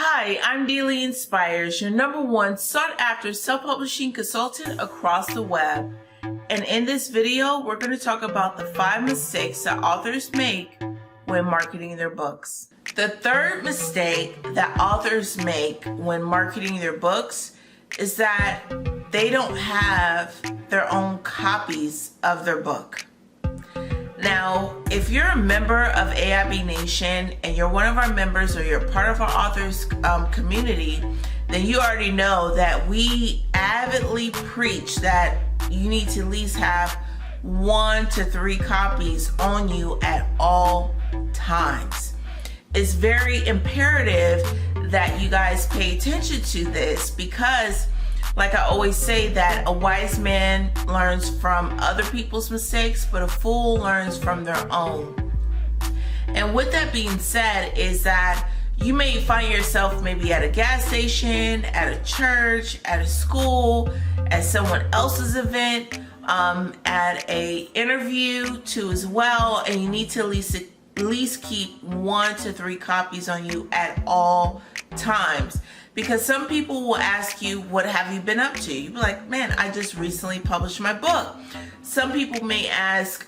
Hi, I'm DLee Inspires, your #1 sought-after self-publishing consultant across the web. And in this video, we're going to talk about the 5 mistakes that authors make when marketing their books. The third mistake that authors make when marketing their books is that they don't have their own copies of their book. Now, if you're a member of AIB Nation and you're one of our members or you're part of our authors community, then you already know that we avidly preach that you need to at least have 1 to 3 copies on you at all times. It's very imperative that you guys pay attention to this because, like I always say, that a wise man learns from other people's mistakes, but a fool learns from their own. And with that being said is that you may find yourself maybe at a gas station, at a church, at a school, at someone else's event, at a interview too as well, and you need to at least keep 1 to 3 copies on you at all times. Because some people will ask you, what have you been up to? You'll be like, man, I just recently published my book. Some people may ask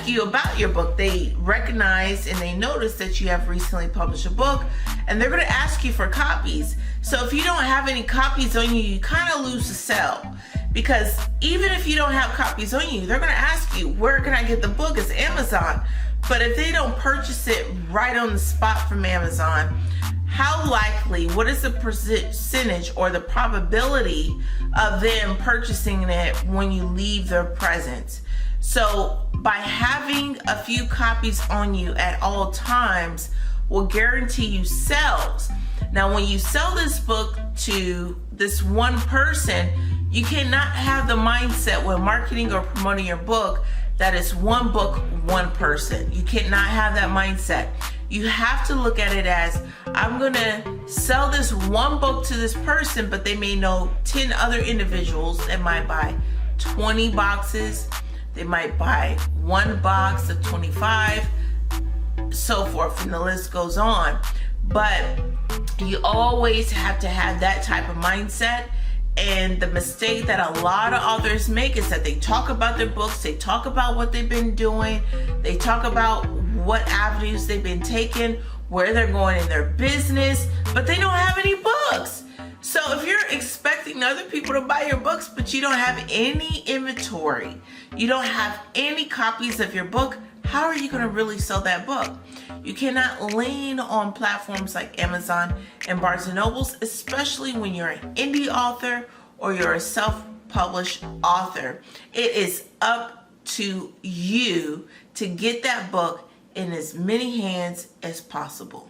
you about your book. They recognize and they notice that you have recently published a book, and they're going to ask you for copies. So if you don't have any copies on you, you kind of lose the sale. Because even if you don't have copies on you, they're going to ask you, where can I get the book? It's Amazon. But if they don't purchase it right on the spot from Amazon, how likely, what is the percentage or the probability of them purchasing it when you leave their presence? So by having a few copies on you at all times will guarantee you sales. Now, when you sell this book to this one person, you cannot have the mindset when marketing or promoting your book that it's one book, one person. You cannot have that mindset. You have to look at it as, I'm gonna sell this one book to this person, but they may know 10 other individuals that might buy 20 boxes. They might buy 1 box of 25, so forth, and the list goes on. But you always have to have that type of mindset. And the mistake that a lot of authors make is that they talk about their books, they talk about what they've been doing, they talk about what avenues they've been taking, where they're going in their business, but they don't have any books. So if you're expecting other people to buy your books, but you don't have any inventory, you don't have any copies of your book, how are you going to really sell that book? You cannot lean on platforms like Amazon and Barnes & Nobles, especially when you're an indie author or you're a self-published author. It is up to you to get that book in as many hands as possible.